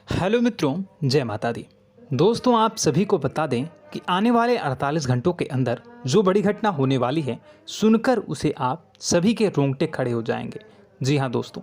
Hello मित्रों, जय माता दी। दोस्तों, आप सभी को बता दें कि आने वाले 48 घंटों के अंदर जो बड़ी घटना होने वाली है, सुनकर उसे आप सभी के रोंगटे खड़े हो जाएंगे। जी हाँ दोस्तों,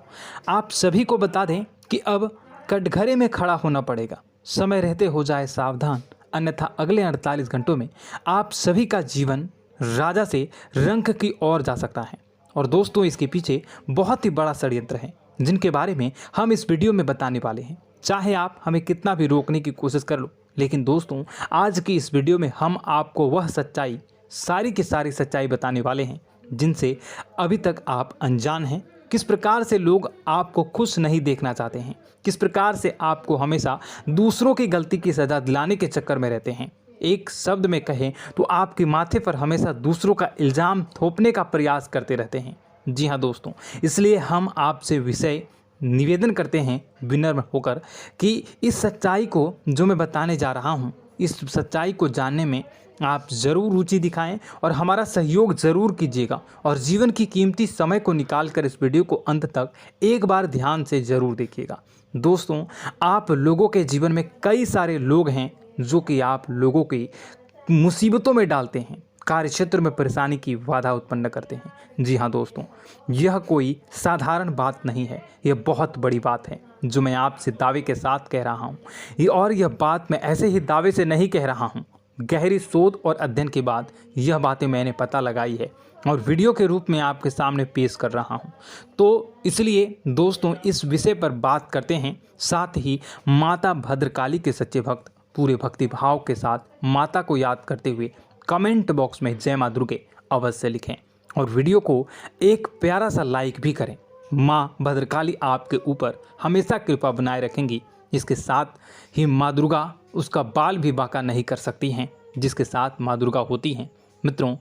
आप सभी को बता दें कि अब कटघरे में खड़ा होना पड़ेगा। समय रहते हो जाए सावधान, अन्यथा अगले 48 घंटों में आप सभी का जीवन राजा से रंक की ओर जा सकता है। और दोस्तों, इसके पीछे बहुत ही बड़ा षड्यंत्र है, जिनके बारे में हम इस वीडियो में बताने वाले हैं। चाहे आप हमें कितना भी रोकने की कोशिश कर लो, लेकिन दोस्तों, आज की इस वीडियो में हम आपको वह सच्चाई, सारी की सारी सच्चाई बताने वाले हैं जिनसे अभी तक आप अनजान हैं। किस प्रकार से लोग आपको खुश नहीं देखना चाहते हैं, किस प्रकार से आपको हमेशा दूसरों की गलती की सज़ा दिलाने के चक्कर में रहते हैं। एक शब्द में कहें तो आपके माथे पर हमेशा दूसरों का इल्ज़ाम थोपने का प्रयास करते रहते हैं। जी हाँ दोस्तों, इसलिए हम आपसे विषय निवेदन करते हैं विनम्र होकर कि इस सच्चाई को जो मैं बताने जा रहा हूँ, इस सच्चाई को जानने में आप ज़रूर रुचि दिखाएं और हमारा सहयोग ज़रूर कीजिएगा। और जीवन की कीमती समय को निकाल कर इस वीडियो को अंत तक एक बार ध्यान से ज़रूर देखिएगा। दोस्तों, आप लोगों के जीवन में कई सारे लोग हैं जो कि आप लोगों की मुसीबतों में डालते हैं, कार्य क्षेत्र में परेशानी की बाधा उत्पन्न करते हैं। जी हाँ दोस्तों, यह कोई साधारण बात नहीं है, यह बहुत बड़ी बात है जो मैं आपसे दावे के साथ कह रहा हूँ। और यह बात मैं ऐसे ही दावे से नहीं कह रहा हूँ, गहरी शोध और अध्ययन के बाद यह बातें मैंने पता लगाई है और वीडियो के रूप में आपके सामने पेश कर रहा हूँ। तो इसलिए दोस्तों, इस विषय पर बात करते हैं। साथ ही माता भद्रकाली के सच्चे भक्त पूरे भक्ति भाव के साथ माता को याद करते हुए कमेंट बॉक्स में जय मां दुर्गे अवश्य लिखें और वीडियो को एक प्यारा सा लाइक भी करें। माँ भद्रकाली आपके ऊपर हमेशा कृपा बनाए रखेंगी। इसके साथ ही माँ दुर्गा उसका बाल भी बांका नहीं कर सकती हैं, जिसके साथ माँ दुर्गा होती हैं। मित्रों,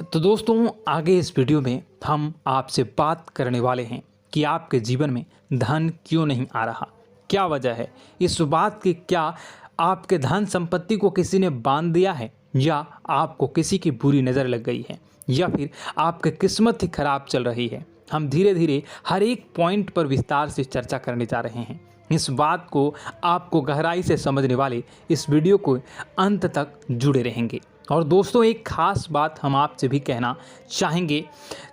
तो दोस्तों, आगे इस वीडियो में हम आपसे बात करने वाले हैं कि आपके जीवन में धन क्यों नहीं आ रहा, क्या वजह है इस बात की। क्या आपके धन संपत्ति को किसी ने बांध दिया है, या आपको किसी की बुरी नज़र लग गई है, या फिर आपकी किस्मत ही खराब चल रही है। हम धीरे धीरे हर एक पॉइंट पर विस्तार से चर्चा करने जा रहे हैं। इस बात को आपको गहराई से समझने वाले इस वीडियो को अंत तक जुड़े रहेंगे। और दोस्तों, एक खास बात हम आपसे भी कहना चाहेंगे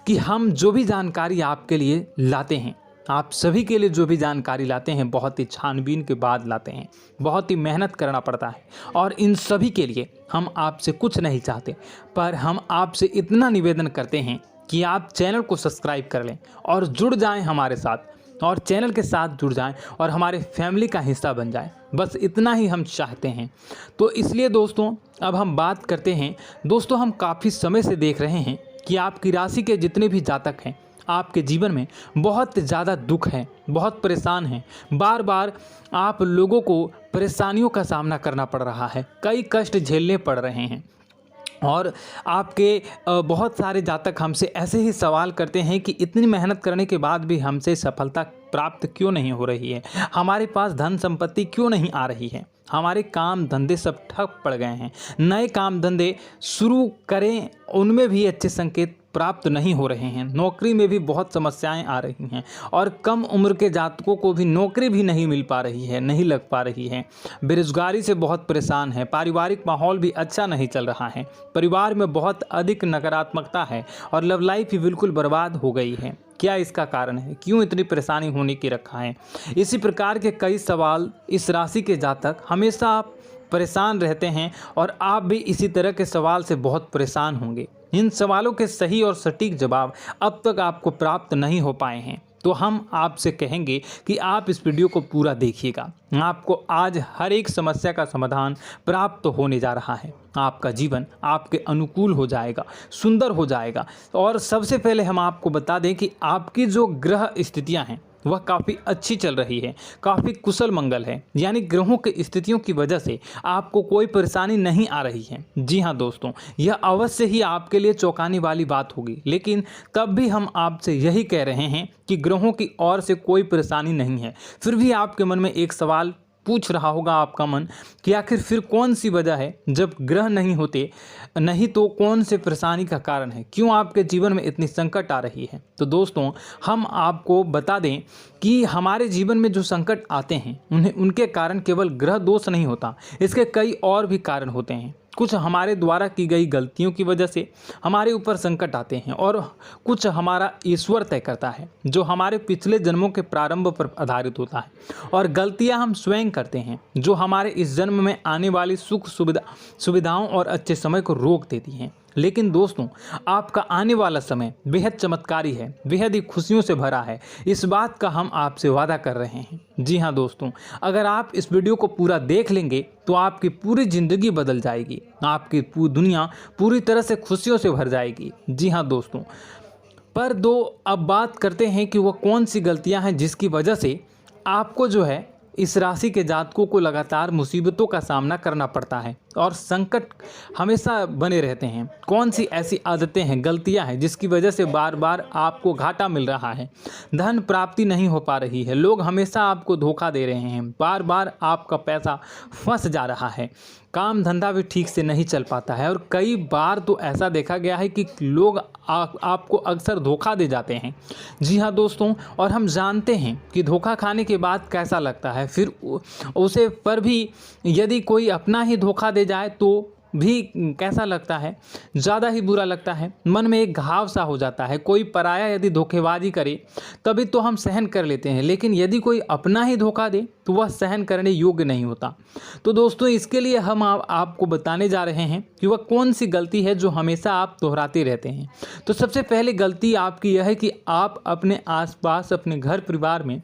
कि हम जो भी जानकारी आपके लिए लाते हैं, आप सभी के लिए जो भी जानकारी लाते हैं, बहुत ही छानबीन के बाद लाते हैं, बहुत ही मेहनत करना पड़ता है। और इन सभी के लिए हम आपसे कुछ नहीं चाहते, पर हम आपसे इतना निवेदन करते हैं कि आप चैनल को सब्सक्राइब कर लें और जुड़ जाएं हमारे साथ, और चैनल के साथ जुड़ जाएं और हमारे फैमिली का हिस्सा बन जाएं। बस इतना ही हम चाहते हैं। तो इसलिए दोस्तों, अब हम बात करते हैं। दोस्तों, हम काफ़ी समय से देख रहे हैं कि आपकी राशि के जितने भी जातक हैं, आपके जीवन में बहुत ज़्यादा दुख है, बहुत परेशान हैं। बार बार आप लोगों को परेशानियों का सामना करना पड़ रहा है, कई कष्ट झेलने पड़ रहे हैं। और आपके बहुत सारे जातक हमसे ऐसे ही सवाल करते हैं कि इतनी मेहनत करने के बाद भी हमसे सफलता प्राप्त क्यों नहीं हो रही है, हमारे पास धन संपत्ति क्यों नहीं आ रही है, हमारे काम धंधे सब ठप पड़ गए हैं, नए काम धंधे शुरू करें उनमें भी अच्छे संकेत प्राप्त नहीं हो रहे हैं, नौकरी में भी बहुत समस्याएं आ रही हैं, और कम उम्र के जातकों को भी नौकरी भी नहीं मिल पा रही है, नहीं लग पा रही है, बेरोजगारी से बहुत परेशान है, पारिवारिक माहौल भी अच्छा नहीं चल रहा है, परिवार में बहुत अधिक नकारात्मकता है और लव लाइफ भी बिल्कुल बर्बाद हो गई है। क्या इसका कारण है, क्यों इतनी परेशानी होने की रखा है? इसी प्रकार के कई सवाल इस राशि के जातक हमेशा परेशान रहते हैं, और आप भी इसी तरह के सवाल से बहुत परेशान होंगे। इन सवालों के सही और सटीक जवाब अब तक आपको प्राप्त नहीं हो पाए हैं, तो हम आपसे कहेंगे कि आप इस वीडियो को पूरा देखिएगा। आपको आज हर एक समस्या का समाधान प्राप्त होने जा रहा है। आपका जीवन आपके अनुकूल हो जाएगा, सुंदर हो जाएगा। और सबसे पहले हम आपको बता दें कि आपकी जो ग्रह स्थितियां हैं वह काफ़ी अच्छी चल रही है, काफ़ी कुशल मंगल है, यानी ग्रहों की स्थितियों की वजह से आपको कोई परेशानी नहीं आ रही है। जी हाँ दोस्तों, यह अवश्य ही आपके लिए चौंकाने वाली बात होगी, लेकिन तब भी हम आपसे यही कह रहे हैं कि ग्रहों की ओर से कोई परेशानी नहीं है। फिर भी आपके मन में एक सवाल पूछ रहा होगा आपका मन कि आखिर फिर कौन सी वजह है, जब ग्रह नहीं होते नहीं तो कौन से परेशानी का कारण है, क्यों आपके जीवन में इतनी संकट आ रही है। तो दोस्तों हम आपको बता दें कि हमारे जीवन में जो संकट आते हैं उनके कारण केवल ग्रह दोष नहीं होता, इसके कई और भी कारण होते हैं। कुछ हमारे द्वारा की गई गलतियों की वजह से हमारे ऊपर संकट आते हैं और कुछ हमारा ईश्वर तय करता है, जो हमारे पिछले जन्मों के प्रारंभ पर आधारित होता है। और गलतियां हम स्वयं करते हैं, जो हमारे इस जन्म में आने वाली सुख सुविधाओं और अच्छे समय को रोक देती हैं। लेकिन दोस्तों आपका आने वाला समय बेहद चमत्कारी है, बेहद ही खुशियों से भरा है, इस बात का हम आपसे वादा कर रहे हैं। जी हाँ दोस्तों, अगर आप इस वीडियो को पूरा देख लेंगे तो आपकी पूरी ज़िंदगी बदल जाएगी, आपकी पूरी दुनिया पूरी तरह से खुशियों से भर जाएगी। जी हाँ दोस्तों, पर अब बात करते हैं कि वह कौन सी गलतियां हैं जिसकी वजह से आपको जो है इस राशि के जातकों को लगातार मुसीबतों का सामना करना पड़ता है और संकट हमेशा बने रहते हैं। कौन सी ऐसी आदतें हैं, गलतियां हैं जिसकी वजह से बार बार आपको घाटा मिल रहा है, धन प्राप्ति नहीं हो पा रही है, लोग हमेशा आपको धोखा दे रहे हैं, बार बार आपका पैसा फंस जा रहा है, काम धंधा भी ठीक से नहीं चल पाता है और कई बार तो ऐसा देखा गया है कि लोग आपको अक्सर धोखा दे जाते हैं। जी हाँ दोस्तों, और हम जानते हैं कि धोखा खाने के बाद कैसा लगता है, फिर उसे पर भी यदि कोई अपना ही धोखा दे जाए तो भी कैसा लगता है, ज़्यादा ही बुरा लगता है, मन में एक घाव सा हो जाता है। कोई पराया यदि धोखेबाजी करे तभी तो हम सहन कर लेते हैं, लेकिन यदि कोई अपना ही धोखा दे तो वह सहन करने योग्य नहीं होता। तो दोस्तों इसके लिए हम आपको बताने जा रहे हैं कि वह कौन सी गलती है जो हमेशा आप दोहराते रहते हैं। तो सबसे पहले गलती आपकी यह है कि आप अपने आसपास, अपने घर परिवार में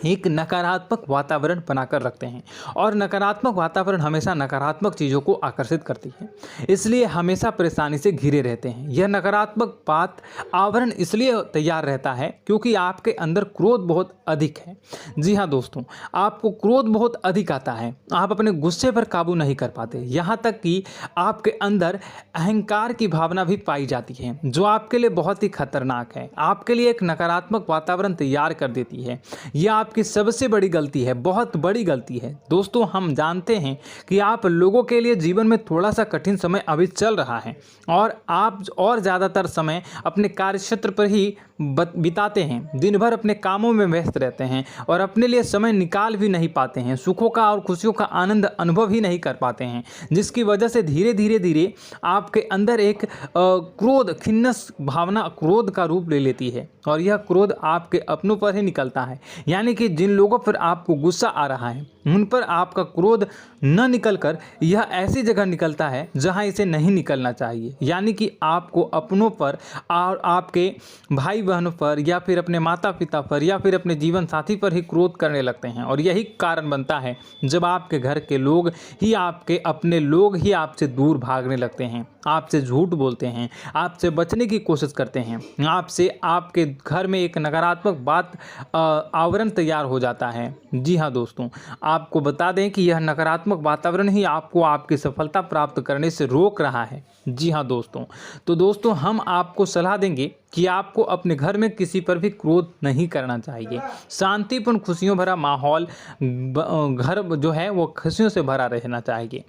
एक नकारात्मक वातावरण बनाकर रखते हैं और नकारात्मक वातावरण हमेशा नकारात्मक चीज़ों को आकर्षित करती है, इसलिए हमेशा परेशानी से घिरे रहते हैं। यह नकारात्मक आवरण इसलिए तैयार रहता है क्योंकि आपके अंदर क्रोध बहुत अधिक है। जी हाँ दोस्तों, आपको क्रोध बहुत अधिक आता है, आप अपने गुस्से पर काबू नहीं कर पाते, यहाँ तक कि आपके अंदर अहंकार की भावना भी पाई जाती है, जो आपके लिए बहुत ही खतरनाक है, आपके लिए एक नकारात्मक वातावरण तैयार कर देती है। यह आपकी सबसे बड़ी गलती है, बहुत बड़ी गलती है। दोस्तों हम जानते हैं कि आप लोगों के लिए जीवन में थोड़ा सा कठिन समय अभी चल रहा है और आप और ज़्यादातर समय अपने कार्यक्षेत्र पर ही बिताते हैं, दिन भर अपने कामों में व्यस्त रहते हैं और अपने लिए समय निकाल भी नहीं पाते हैं, सुखों का और खुशियों का आनंद अनुभव ही नहीं कर पाते हैं, जिसकी वजह से धीरे धीरे आपके अंदर एक क्रोध, खिन्नस भावना क्रोध का रूप ले लेती है और यह क्रोध आपके अपनों पर ही निकलता है। यानी कि जिन लोगों पर आपको गुस्सा आ रहा है उन पर आपका क्रोध न निकलकर यह ऐसी जगह निकलता है जहां इसे नहीं निकलना चाहिए। यानी कि आपको अपनों पर और आपके भाई बहनों पर या फिर अपने माता पिता पर या फिर अपने जीवन साथी पर ही क्रोध करने लगते हैं और यही कारण बनता है जब आपके घर के लोग ही, आपके अपने लोग ही आपसे दूर भागने लगते हैं, आपसे झूठ बोलते हैं, आपसे बचने की कोशिश करते हैं, आपके घर में एक नकारात्मक आवरण तैयार हो जाता है। जी हाँ दोस्तों, आपको बता दें कि यह नकारात्मक वातावरण ही आपको आपकी सफलता प्राप्त करने से रोक रहा है। जी हाँ दोस्तों, तो दोस्तों हम आपको सलाह देंगे कि आपको अपने घर में किसी पर भी क्रोध नहीं करना चाहिए। शांतिपूर्ण खुशियों भरा माहौल, घर जो है वो खुशियों से भरा रहना चाहिए।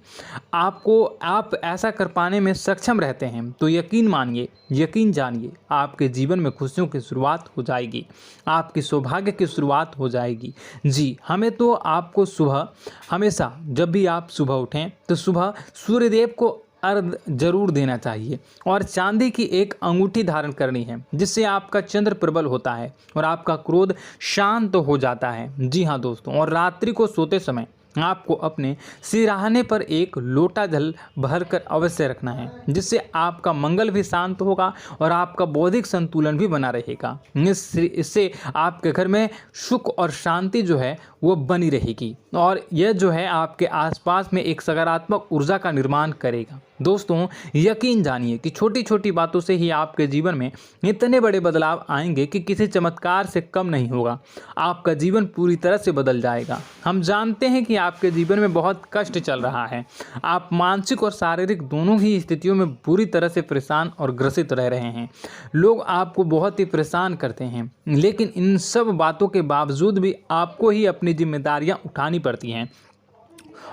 आप ऐसा कर पाने में सक्षम रहते हैं तो यकीन मानिए, यकीन जानिए, आपके जीवन में खुशियों की शुरुआत हो जाएगी, आपकी सौभाग्य की शुरुआत हो जाएगी। जी, हमें तो आपको सुबह, हमेशा जब भी आप सुबह उठें तो सुबह सूर्यदेव को अर्घ जरूर देना चाहिए और चांदी की एक अंगूठी धारण करनी है, जिससे आपका चंद्र प्रबल होता है और आपका क्रोध शांत हो जाता है। जी हाँ दोस्तों, और रात्रि को सोते समय आपको अपने सिरहाने पर एक लोटा जल भरकर अवश्य रखना है, जिससे आपका मंगल भी शांत होगा और आपका बौद्धिक संतुलन भी बना रहेगा। इससे आपके घर में सुख और शांति जो है वो बनी रहेगी और यह जो है आपके आसपास में एक सकारात्मक ऊर्जा का निर्माण करेगा। दोस्तों यकीन जानिए कि छोटी छोटी बातों से ही आपके जीवन में इतने बड़े बदलाव आएंगे कि किसी चमत्कार से कम नहीं होगा, आपका जीवन पूरी तरह से बदल जाएगा। हम जानते हैं कि आपके जीवन में बहुत कष्ट चल रहा है। आप मानसिक और शारीरिक दोनों ही स्थितियों में बुरी तरह से परेशान और ग्रसित रह रहे हैं। लोग आपको बहुत ही परेशान करते हैं, लेकिन इन सब बातों के बावजूद भी आपको ही अपनी जिम्मेदारियां उठानी पड़ती हैं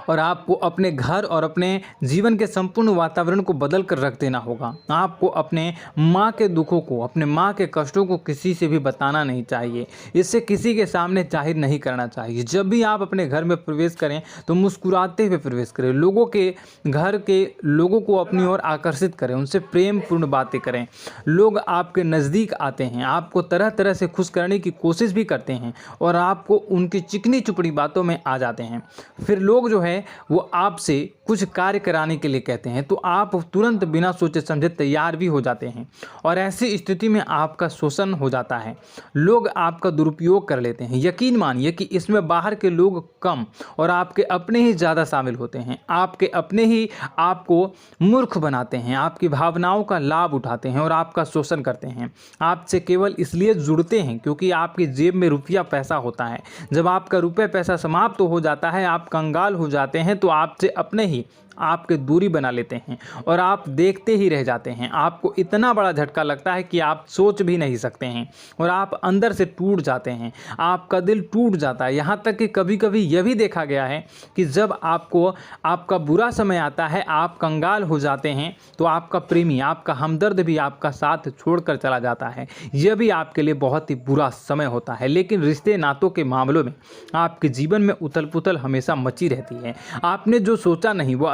और आपको अपने घर और अपने जीवन के संपूर्ण वातावरण को बदल कर रख देना होगा। आपको अपने माँ के दुखों को, अपने माँ के कष्टों को किसी से भी बताना नहीं चाहिए। इससे किसी के सामने जाहिर नहीं करना चाहिए। जब भी आप अपने घर में प्रवेश करें तो मुस्कुराते हुए प्रवेश करें। लोगों के घर के लोगों को अपनी ओर आकर्षित करें, उनसे प्रेमपूर्ण बातें करें। लोग आपके नज़दीक आते हैं, आपको तरह तरह से खुश करने की कोशिश भी करते हैं और आपको उनकी चिकनी चुपड़ी बातों में आ जाते हैं। फिर लोग जो है वो आपसे कुछ कार्य कराने के लिए कहते हैं तो आप तुरंत बिना सोचे समझे तैयार भी हो जाते हैं और ऐसी स्थिति में आपका शोषण हो जाता है। लोग आपका दुरुपयोग कर लेते हैं। यकीन मानिए कि इसमें बाहर के लोग कम और आपके अपने ही ज़्यादा शामिल होते हैं। आपके अपने ही आपको मूर्ख बनाते हैं, आपकी भावनाओं का लाभ उठाते हैं और आपका शोषण करते हैं। आपसे केवल इसलिए जुड़ते हैं क्योंकि आपकी जेब में रुपया पैसा होता है। जब आपका रुपया पैसा समाप्त हो जाता है, आप कंगाल हो जाते हैं तो आपसे अपने ही आपके दूरी बना लेते हैं और आप देखते ही रह जाते हैं। आपको इतना बड़ा झटका लगता है कि आप सोच भी नहीं सकते हैं और आप अंदर से टूट जाते हैं। आपका दिल टूट जाता है। यहाँ तक कि कभी कभी यह भी देखा गया है कि जब आपको आपका बुरा समय आता है, आप कंगाल हो जाते हैं तो आपका प्रेमी, आपका हमदर्द भी आपका साथ छोड़कर चला जाता है। यह भी आपके लिए बहुत ही बुरा समय होता है। लेकिन रिश्ते नातों के मामलों में आपके जीवन में उथल पुथल हमेशा मची रहती है। आपने जो सोचा नहीं वो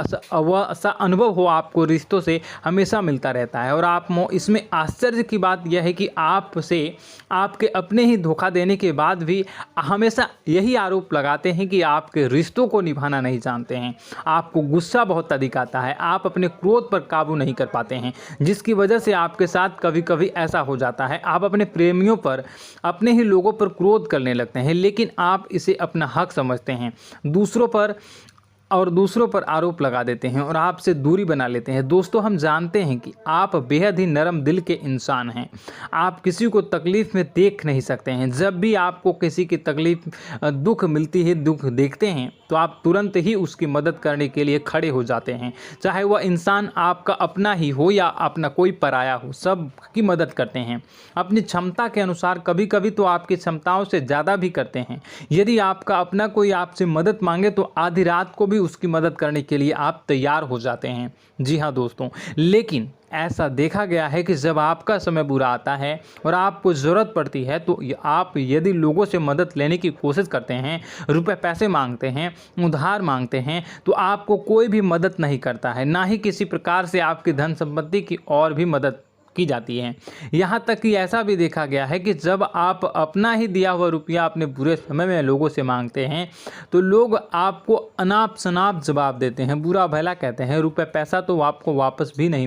ऐसा अनुभव हो आपको रिश्तों से हमेशा मिलता रहता है। और आप इसमें आश्चर्य की बात यह है कि आपसे आपके अपने ही धोखा देने के बाद भी हमेशा यही आरोप लगाते हैं कि आपके रिश्तों को निभाना नहीं जानते हैं। आपको गुस्सा बहुत अधिक आता है, आप अपने क्रोध पर काबू नहीं कर पाते हैं, जिसकी वजह से आपके साथ कभी कभी ऐसा हो जाता है आप अपने प्रेमियों पर, अपने ही लोगों पर क्रोध करने लगते हैं। लेकिन आप इसे अपना हक समझते हैं, दूसरों पर आरोप लगा देते हैं और आपसे दूरी बना लेते हैं। दोस्तों, हम जानते हैं कि आप बेहद ही नरम दिल के इंसान हैं। आप किसी को तकलीफ़ में देख नहीं सकते हैं। जब भी आपको किसी की तकलीफ़, दुख मिलती है, दुख देखते हैं तो आप तुरंत ही उसकी मदद करने के लिए खड़े हो जाते हैं। चाहे वह इंसान आपका अपना ही हो या अपना कोई पराया हो, सब की मदद करते हैं अपनी क्षमता के अनुसार। कभी कभी तो आपकी क्षमताओं से ज़्यादा भी करते हैं। यदि आपका अपना कोई आपसे मदद मांगे तो आधी रात को भी उसकी मदद करने के लिए आप तैयार हो जाते हैं। जी हाँ दोस्तों, लेकिन ऐसा देखा गया है कि जब आपका समय बुरा आता है और आपको ज़रूरत पड़ती है तो आप यदि लोगों से मदद लेने की कोशिश करते हैं, रुपए पैसे मांगते हैं, उधार मांगते हैं, तो आपको कोई भी मदद नहीं करता है। ना ही किसी प्रकार से आपकी धन संपत्ति की और भी मदद की जाती है। यहाँ तक कि ऐसा भी देखा गया है कि जब आप अपना ही दिया हुआ रुपया अपने बुरे समय में लोगों से मांगते हैं तो लोग आपको अनाप शनाप जवाब देते हैं, बुरा भला कहते हैं। रुपये पैसा तो आपको वापस भी नहीं